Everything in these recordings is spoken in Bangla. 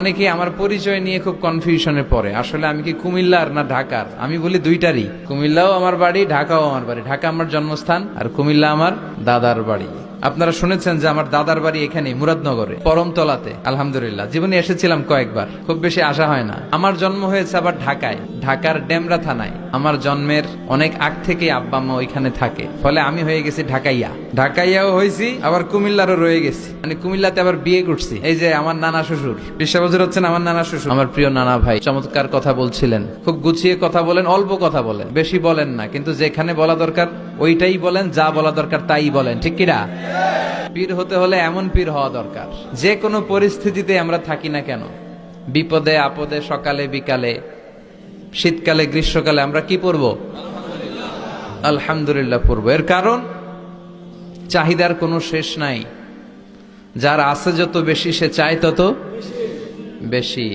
অনেকে আমার পরিচয় নিয়ে খুব কনফিউশনে পড়ে, আসলে আমি কি কুমিল্লার না ঢাকার? আমি বলি দুইটারই। কুমিল্লাও আমার বাড়ি, ঢাকাও আমার বাড়ি। ঢাকা আমার জন্মস্থান আর কুমিল্লা আমার দাদার বাড়ি। আপনারা শুনেছেন যে আমার দাদার বাড়ি এখানে মুরাদনগরে পরমতলাতে। আলহামদুলিল্লাহ, জীবনে এসেছিলাম কয়েকবার, খুব বেশি আসা হয় না। আমার জন্ম হয়েছে আবার ঢাকায়, ঢাকার ডেমরা থানায়। আমার জন্মের অনেক আগ থেকে আব্বা আম্মা ওইখানে থাকে, ফলে আমি হয়ে গেছি ঢাকাইয়া। ঢাকাইয়াও হয়েছি, আবার কুমিল্লারও রয়ে গেছি, মানে কুমিল্লাতে আবার বিয়ে করছি। এই যে আমার নানা শ্বশুর, 20 বছর হচ্ছেন আমার নানা শ্বশুর। আমার প্রিয় নানা ভাই চমৎকার কথা বলছিলেন, খুব গুছিয়ে কথা বলেন, অল্প কথা বলেন, বেশি বলেন না, কিন্তু যেখানে বলা দরকার ওইটাই বলেন, যা বলা দরকার তাই বলেন, ঠিক কিনা? পীর হতে হলে এমন পীর হওয়া দরকার, যে কোনো পরিস্থিতিতে আমরা থাকি না কেন, বিপদে আপদে, সকালে বিকালে, শীতকালে গ্রীষ্মকালে আমরা কি পড়ব? আলহামদুলিল্লাহ পড়ব। এর কারণ চাহিদার কোনো শেষ নাই। যার আছে যত বেশি, সে চায় তত বেশি।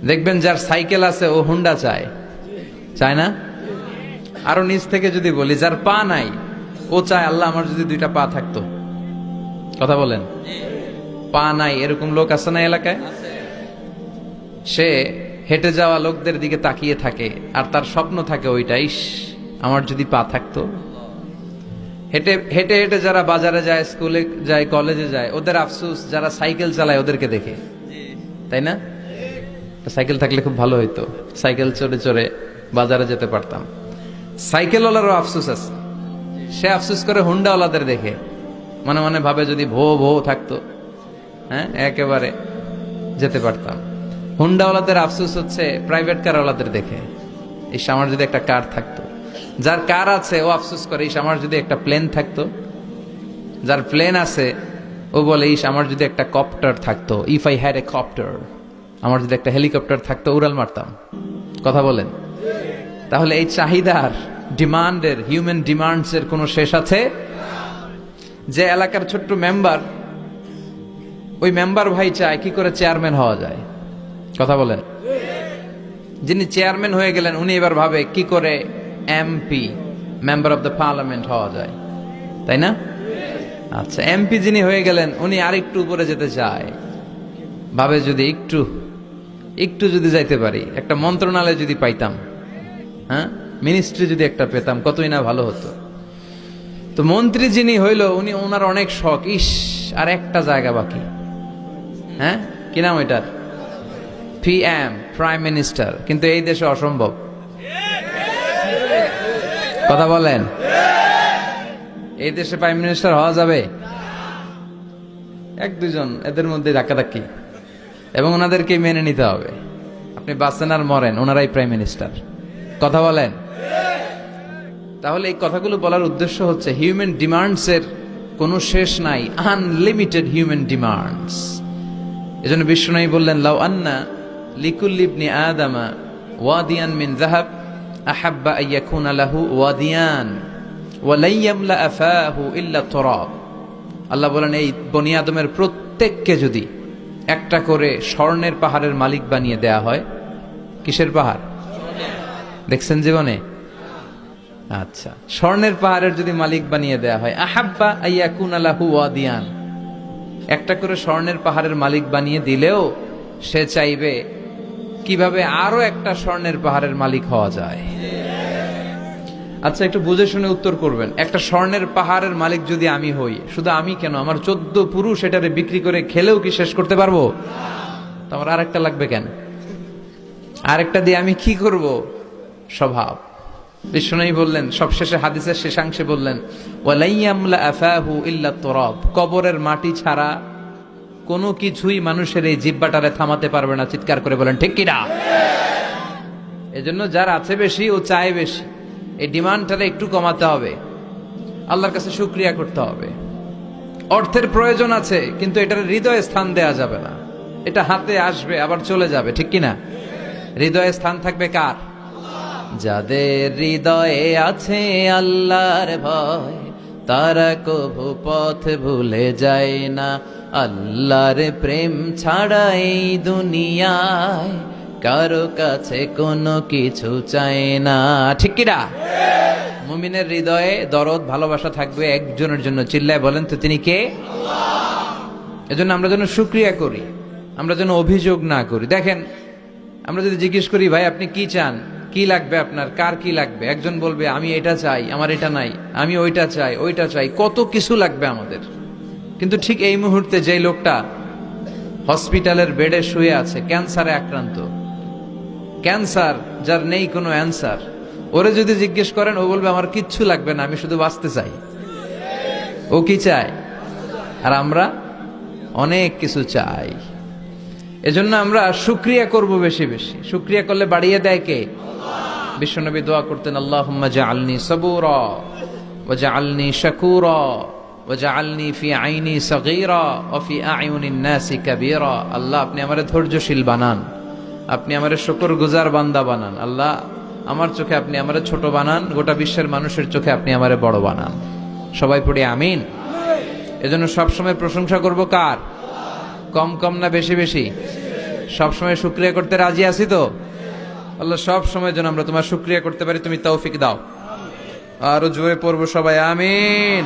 দেখবেন যার সাইকেল আছে ও হুন্ডা চায়, চায় না? আরো নিচ থেকে যদি বলি, যার পা নাই ও চায় আল্লাহ আমার যদি 2টা পা থাকতো। কথা বলেন। পা নাই এরকম লোক আছে না এলাকায়? সে হেঁটে যাওয়া লোকদের দিকে তাকিয়ে থাকে আর তার স্বপ্ন থাকে ওইটাই, আমার যদি পা থাকতো। হেঁটে হেঁটে হেঁটে যারা বাজারে যায়, স্কুলে যায়, কলেজে যায়, ওদের আফসোস যারা সাইকেল চালায় ওদেরকে দেখে, তাই না? সাইকেল থাকলে খুব ভালো হইতো, সাইকেল চড়ে চড়ে বাজারে যেতে পারতাম। সাইকেলওয়ালারও আফসোস আছে, সে আফসোস করে হুন্ডাওয়ালাদের দেখে, মনে মনে ভাবে যদি ভো ভো থাকতো, হ্যাঁ একেবারে যেতে পারতাম। হুন্ডাওয়ালাদের আফসোস হচ্ছে প্রাইভেট কারওয়ালাদের দেখে, ইস আমার যদি একটা কার থাকতো। যার কার আছে ও আফসোস করে, ইস আমার যদি একটা প্লেন থাকতো। যার প্লেন আছে ও বলে, ইস আমার যদি একটা কপ্টার থাকতো, if I had a copter, আমার যদি একটা হেলিকপ্টার থাকতো উড়াল মারতাম। কথা বলেন। তাহলে এই চাহিদার, ডিমান্ডের, হিউম্যান ডিমান্ডস এর কোনো শেষ আছে? যে এলাকার ছোট্ট মেম্বার, ওই মেম্বার ভাই চায় কি করে চেয়ারম্যান হওয়া যায়। কথা বলেন। যিনি চেয়ারম্যান হয়ে গেলেন উনি এবার ভাবে কি করে MP, member of the parliament হওয়া যায়, তাই না? আচ্ছা, এমপি যিনি হয়ে গেলেন উনি আরেকটু উপরে যেতে চায়, ভাবে যদি একটু যদি যাইতে পারি, একটা মন্ত্রণালয় যদি পাইতাম, হ্যাঁ মিনিস্ট্রি যদি একটা পেতাম, কতই না ভালো হতো। তো মন্ত্রী যিনি হইল উনি, ওনার অনেক শখ, ইস আর একটা জায়গা বাকি, হ্যাঁ কি নাম ওইটার? PM, prime minister. কিন্তু এই দেশে অসম্ভব। কথা বলেন। এই দেশে প্রাইম মিনিস্টার হওয়া যাবে? 1-2 জন এদের মধ্যে ধাক্কাধাক্কি, এবং ওনাদেরকে মেনে নিতে হবে। আপনি বাঁচেন আর মরেন, ওনারাই প্রাইম মিনিস্টার। কথা বলেন। তাহলে এই কথাগুলো বলার উদ্দেশ্য হচ্ছে হিউম্যান ডিমান্ডস এর কোনো শেষ নাই, আনলিমিটেড হিউম্যান ডিমান্ডস। এজন্য বিশ্বনবী বললেন, লাউ আন্না লিকুল্লি ইবনি আদামা ওয়াদিয়ান মিন যাহাব আহাব্বা আইয়াকুনা লাহু ওয়াদিয়ান ওয়া লা ইয়ামলা আফাহু ইল্লা তুরাব। আল্লাহ বলেন, এই বনি আদমের প্রত্যেককে যদি একটা করে স্বর্ণের পাহাড়ের মালিক বানিয়ে দেয়া হয়। কিসের পাহাড় দেখছেন জীবনে? আচ্ছা, স্বর্ণের পাহাড়ের যদি মালিক বানিয়ে দেয়া হয়, আহাব্বা আইয়াকুনা লাহু ওয়াদিয়ান, একটা করে স্বর্ণের পাহাড়ের মালিক বানিয়ে দিলেও সে চাইবে কিভাবে আরো একটা স্বর্ণের পাহাড়ের মালিক হওয়া যায়। আচ্ছা, একটু বুঝে শুনে উত্তর করবেন। একটা স্বর্ণের পাহাড়ের মালিক যদি আমি হই, শুধু আমি কেন, আমার 14 পুরুষ এটারে বিক্রি করে খেলেও কি শেষ করতে পারবো? তো আমার আরেকটা লাগবে কেন? আরেকটা দিয়ে আমি কি করব? স্বভাব। বিশ্বনবী বললেন, সবশেষে হাদিসের শেষাংশে বললেন, ওয়ালা ইয়ামলা আফাহু ইল্লা তুরাব, কবরের মাটি ছাড়া কোনো কিছুই মানুষের এই জিহ্বাটারে থামাতে পারবে না। চিৎকার করে বলেন ঠিক কিনা? এজন্য যার আছে বেশি ও চায় বেশি, এই ডিমান্ডটারে একটু কমাতে হবে, আল্লাহর কাছে শুকরিয়া করতে হবে। অর্থের প্রয়োজন আছে, কিন্তু এটার হৃদয়ে স্থান দেয়া যাবে না। এটা হাতে আসবে আবার চলে যাবে, ঠিক কিনা? হৃদয়ে স্থান থাকবে কার? যাদের হৃদয়ে আছে আল্লাহর ভয়, তারা কভু পথ ভুলে যায় না। আল্লাহর প্রেম ছাড়া এই দুনিয়ায় কারো কাছে কোনো কিছু চায় না, ঠিক কিনা? মুমিনের হৃদয়ে দরদ, ভালোবাসা থাকবে একজনের জন্য। চিল্লায় বলেন তো তিনি কে? আল্লাহ। এজন্য আমরা যেন শুকরিয়া করি। আমরা যেন অভিযোগ না করি। দেখেন, আমরা যদি জিজ্ঞেস করি ভাই আপনি কি চান, কি লাগবে আপনার, কার কি লাগবে, একজন বলবে আমি এটা চাই, আমার এটা নাই, আমি ওইটা চাই, ওইটা চাই, কত কিছু লাগবে আমাদের। কিন্তু ঠিক এই মুহূর্তে যে লোকটা হসপিটালের বেডে শুয়ে আছে, ক্যান্সারে আক্রান্ত, ক্যান্সার যার নেই কোনো অ্যান্সার, ওরে যদি জিজ্ঞেস করেন ও বলবে আমার কিচ্ছু লাগবে না, আমি শুধু বাঁচতে চাই। ও কি চায়? আর আমরা অনেক কিছু চাই। এজন্য আমরা শুকরিয়া করব বেশি বেশি। শুকরিয়া করলে বাড়িয়ে দেয় কে? বিশ্বনবী দোয়া করতেন, আল্লাহুম্মা জাআলনি সাবুরা ওয়া জাআলনি শাকুরা ওয়া জাআলনি ফি আইনি সাগীরা ওয়া ফি আ'য়ুনিন নাসি কাবীরা। আল্লাহ আপনি আমারে ধৈর্যশীল বানান, আপনি আমারে শুকরগুজার বান্দা বানান। আল্লাহ আমার চোখে আপনি আমারে ছোট বানান, গোটা বিশ্বের মানুষের চোখে আপনি আমারে বড় বানান। সবাই পড়ি আমিন। এজন্য সবসময় প্রশংসা করব কার? কম কম না বেশি বেশি? সবসময় শুকরিয়া করতে রাজি আছি তো? আল্লাহ সব সময় যেন আমরা তোমার শুকরিয়া করতে পারি, তুমি তৌফিক দাও। আরো জোরে পড়বো সবাই আমিন।